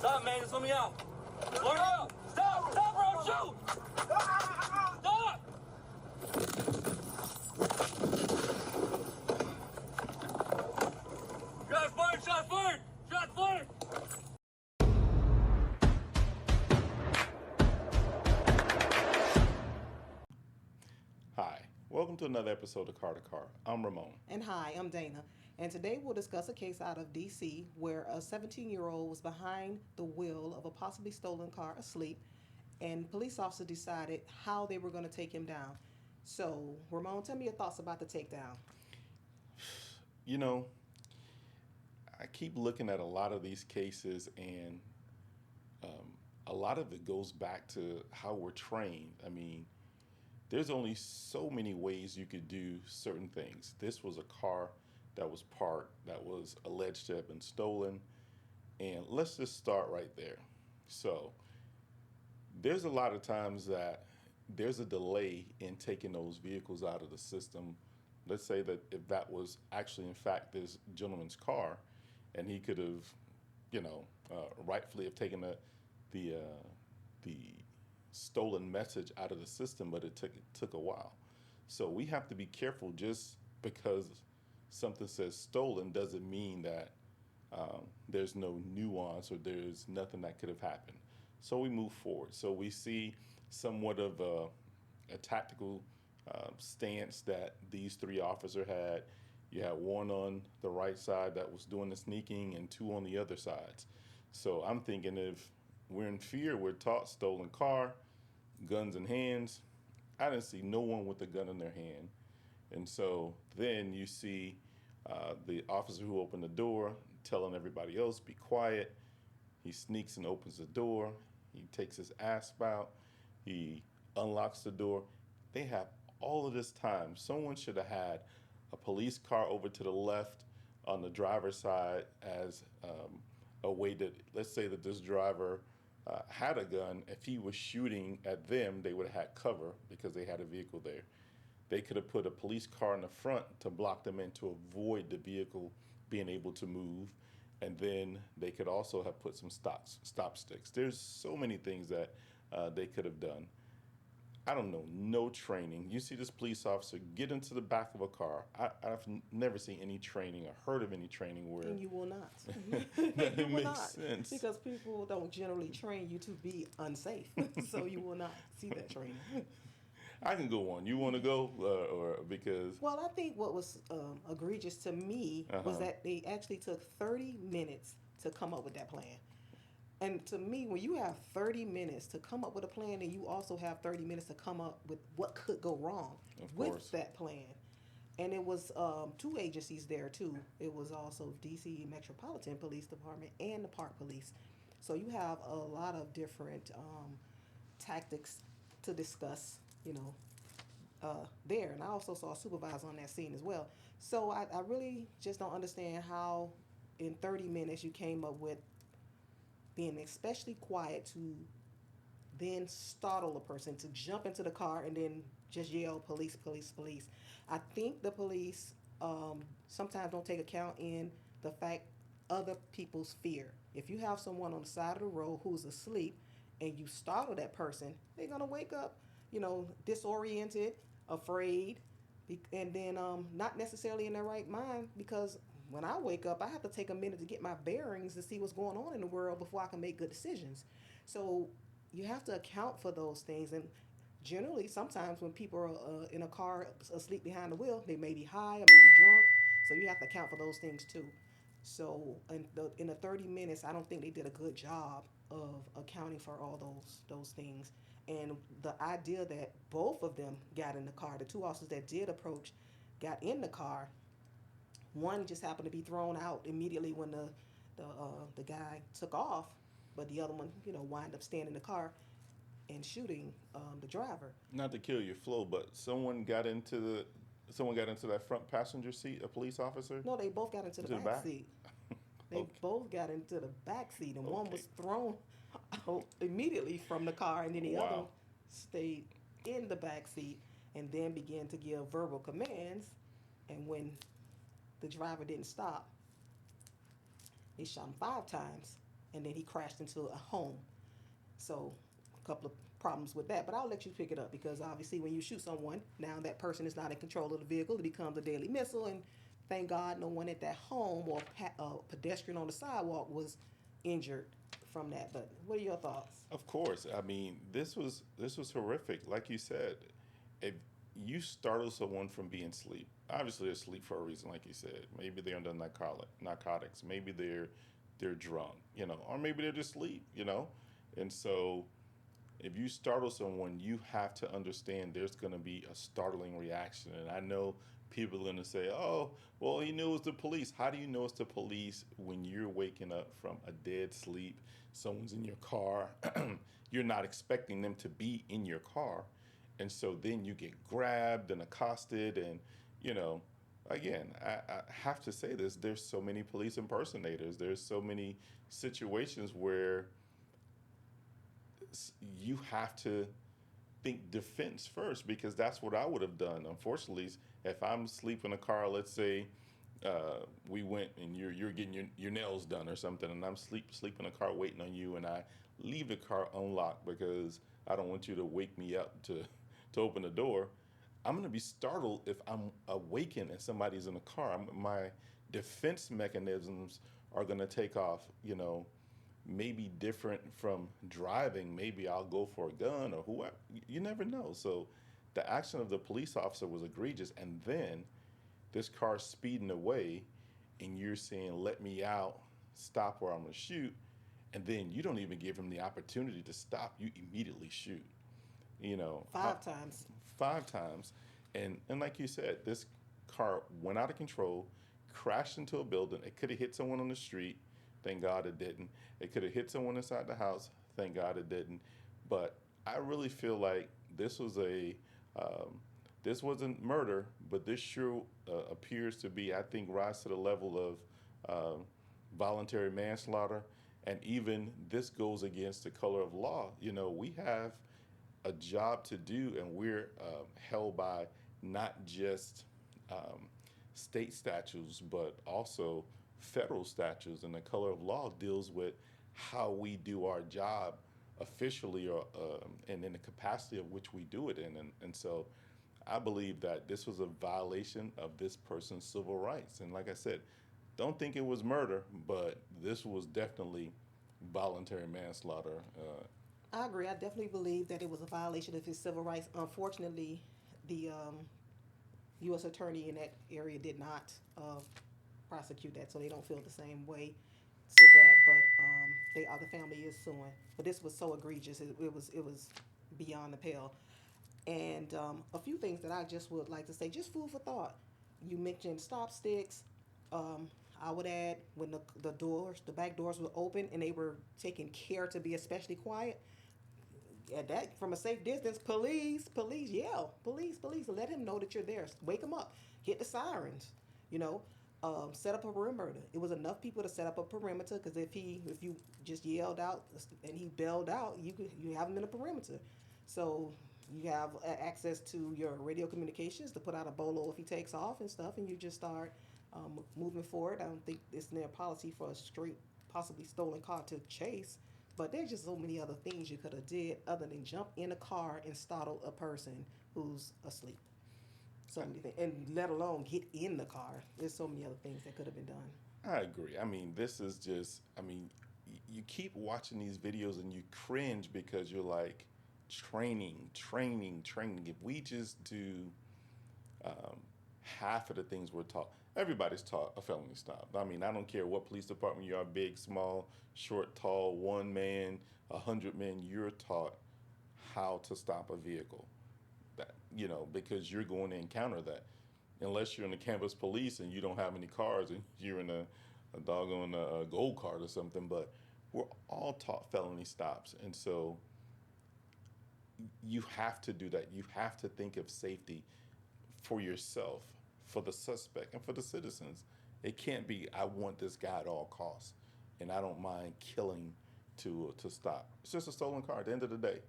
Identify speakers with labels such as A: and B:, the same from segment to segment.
A: Stop, man. Just let me out. Let me out. Stop. Stop or I'll shoot. Stop. Shots fired. Shots fired. Shots fired.
B: Hi, welcome to another episode of Car to Car. I'm Ramon.
C: And hi, I'm Dana. And today we'll discuss a case out of D.C. where a 17-year-old was behind the wheel of a possibly stolen car asleep, and police officers decided how they were going to take him down. So, Ramon, tell me your thoughts about the takedown.
B: You know, I keep looking at a lot of these cases, and a lot of it goes back to how we're trained. I mean, there's only so many ways you could do certain things. This was a car that was parked, that was alleged to have been stolen. And let's just start right there. So there's a lot of times that there's a delay in taking those vehicles out of the system. Let's say that if that was actually in fact this gentleman's car, and he could have, rightfully have taken the stolen message out of the system, but it took a while. So we have to be careful. Just because something says stolen doesn't mean that there's no nuance or there's nothing that could have happened. So we move forward. So we see somewhat of a tactical stance that these three officers had. You had one on the right side that was doing the sneaking and two on the other sides. So I'm thinking, if we're in fear, we're taught stolen car, guns in hands. I didn't see no one with a gun in their hand. And so then you see the officer who opened the door telling everybody else, be quiet. He sneaks and opens the door. He takes his asp out. He unlocks the door. They have all of this time. Someone should have had a police car over to the left on the driver's side as a way that, let's say that this driver had a gun. If he was shooting at them, they would have had cover because they had a vehicle there. They could have put a police car in the front to block them in to avoid the vehicle being able to move. And then they could also have put some stop sticks. There's so many things that they could have done. I don't know, no training. You see this police officer get into the back of a car. I've never seen any training or heard of any training where...
C: And you will not.
B: that
C: You will
B: makes
C: not,
B: sense.
C: because people don't generally train you to be unsafe. So you will not see that training.
B: I can go on. You want to go? Or because...
C: Well, I think what was egregious to me was that they actually took 30 minutes to come up with that plan. And to me, when you have 30 minutes to come up with a plan, and you also have 30 minutes to come up with what could go wrong with that plan. And it was two agencies there, too. It was also D.C. Metropolitan Police Department and the Park Police. So you have a lot of different tactics to discuss, there. And I also saw a supervisor on that scene as well. So I really just don't understand how in 30 minutes you came up with being especially quiet to then startle a person, to jump into the car and then just yell, police, police, police. I think the police sometimes don't take account in the fact other people's fear. If you have someone on the side of the road who's asleep and you startle that person, they're going to wake up, disoriented, afraid, and then not necessarily in their right mind, because when I wake up, I have to take a minute to get my bearings to see what's going on in the world before I can make good decisions. So you have to account for those things. And generally, sometimes when people are in a car asleep behind the wheel, they may be high or maybe drunk. So you have to account for those things too. So in the 30 minutes, I don't think they did a good job of accounting for all those things. And the idea that both of them got in the car, the two officers that did approach got in the car, one just happened to be thrown out immediately when the guy took off, but the other one, wind up staying in the car and shooting the driver.
B: Not to kill your flow, but someone got into that front passenger seat, a police officer?
C: No, they both got into the back seat. They both got into the back seat, and one was thrown out immediately from the car, and then the other stayed in the back seat and then began to give verbal commands. And when the driver didn't stop, they shot him 5 times, and then he crashed into a home. So a couple of problems with that, but I'll let you pick it up because obviously when you shoot someone, now that person is not in control of the vehicle. It becomes a deadly missile, and thank God no one at that home or pedestrian on the sidewalk was injured from that. But what are your thoughts?
B: Of course. I mean, this was horrific. Like you said, if you startle someone from being asleep, obviously they're asleep for a reason, like you said. Maybe they're under narcotics. Maybe they're drunk, or maybe they're just asleep. And so if you startle someone, you have to understand there's going to be a startling reaction. And I know people are going to say, oh, well, he knew it was the police. How do you know it's the police when you're waking up from a dead sleep? Someone's in your car. You're not expecting them to be in your car. And so then you get grabbed and accosted. And, you know, again, I have to say this, there's so many police impersonators. There's so many situations where you have to think defense first, because that's what I would have done. Unfortunately, if I'm asleep in a car, let's say we went and you're getting your nails done or something, and I'm sleep in a car waiting on you, and I leave the car unlocked because I don't want you to wake me up to open the door. I'm gonna be startled if I'm awakened and somebody's in the car. My defense mechanisms are gonna take off. Maybe different from driving. Maybe I'll go for a gun or whoever. You never know. So the action of the police officer was egregious. And then this car speeding away, and you're saying, let me out, stop or I'm going to shoot. And then you don't even give him the opportunity to stop. You immediately shoot.
C: Five times.
B: 5 times. And like you said, this car went out of control, crashed into a building. It could have hit someone on the street. Thank God it didn't. It could have hit someone inside the house. Thank God it didn't. But I really feel like this wasn't murder, but this sure appears to be, I think, rise to the level of voluntary manslaughter. And even this goes against the color of law. We have a job to do, and we're held by not just state statutes, but also federal statutes. And the color of law deals with how we do our job officially, or and in the capacity of which we do it in. And so I believe that this was a violation of this person's civil rights. And like I said, don't think it was murder, but this was definitely voluntary manslaughter.
C: I agree. I definitely believe that it was a violation of his civil rights. Unfortunately, the U.S. attorney in that area did not prosecute that, so they don't feel the same way to that. But the family is suing. But this was so egregious. It was beyond the pale. And a few things that I just would like to say, just food for thought. You mentioned stop sticks. Um, I would add when the back doors were open and they were taking care to be especially quiet. At that, from a safe distance, police, yell, police, let him know that you're there. Wake him up. Hit the sirens. You know, set up a perimeter. It was enough people to set up a perimeter, because if you just yelled out and he bailed out, you have him in a perimeter. So you have access to your radio communications to put out a bolo if he takes off and stuff, and you just start moving forward. I don't think it's in their policy for a straight, possibly stolen car to chase, but there's just so many other things you could have did other than jump in a car and startle a person who's asleep. So many things, and let alone get in the car. There's so many other things that could have been done.
B: I agree. I mean, this is just, you keep watching these videos and you cringe because you're like, training. If we just do um, half of the things we're taught, everybody's taught a felony stop. I mean, I don't care what police department you are, big, small, short, tall, one man, 100 men, you're taught how to stop a vehicle. Because you're going to encounter that. Unless you're in the campus police and you don't have any cars and you're in a doggone gold card or something, but we're all taught felony stops. And so you have to do that. You have to think of safety for yourself, for the suspect, and for the citizens. It can't be, I want this guy at all costs, and I don't mind killing to stop. It's just a stolen car at the end of the day.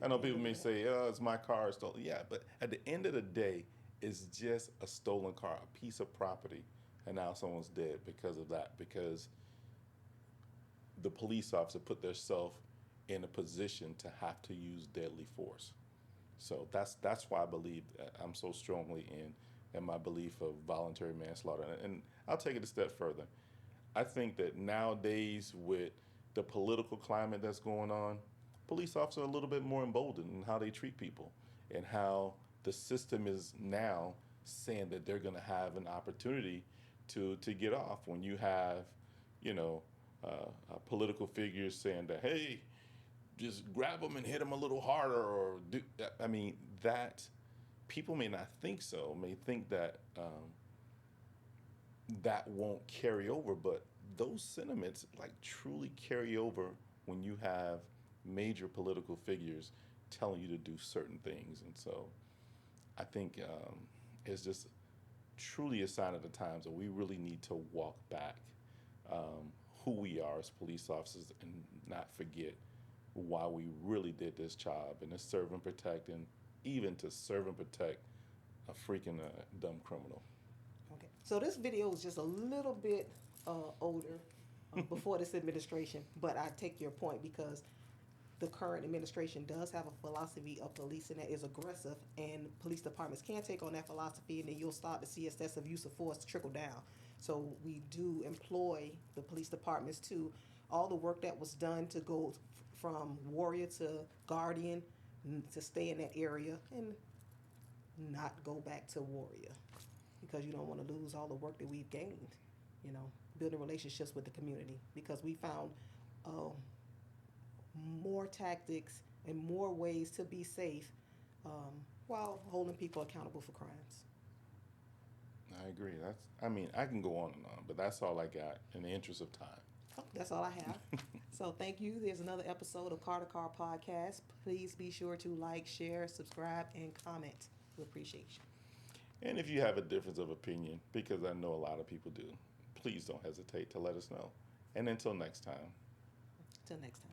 B: I know people may say, oh, it's my car, it's stolen. Yeah, but at the end of the day, it's just a stolen car, a piece of property, and now someone's dead because of that. Because the police officer put themselves in a position to have to use deadly force. So that's why I believe I'm so strongly in my belief of voluntary manslaughter. And I'll take it a step further. I think that nowadays with the political climate that's going on, police officers are a little bit more emboldened in how they treat people and how the system is now saying that they're going to have an opportunity to get off when you have, you know, political figures saying that, hey, just grab them and hit them a little harder, or do. I mean, that people may not think so, may think that that won't carry over, but those sentiments like truly carry over when you have major political figures telling you to do certain things. And so I think it's just truly a sign of the times that we really need to walk back who we are as police officers and not forget why we really did this job, and to serve and protect, and even to serve and protect a freaking dumb criminal.
C: Okay. So this video is just a little bit older, before this administration, but I take your point because the current administration does have a philosophy of policing that is aggressive, and police departments can take on that philosophy, and then you'll start to see excessive use of force trickle down. So we do employ the police departments to all the work that was done to go from warrior to guardian, to stay in that area and not go back to warrior, because you don't want to lose all the work that we've gained, building relationships with the community, because we found more tactics and more ways to be safe, while holding people accountable for crimes.
B: I agree. I can go on and on, but that's all I got in the interest of time.
C: Oh, that's all I have. So thank you. There's another episode of Car to Car Podcast. Please be sure to like, share, subscribe, and comment. We appreciate you.
B: And if you have a difference of opinion, because I know a lot of people do, please don't hesitate to let us know. And until next time.
C: Until next time.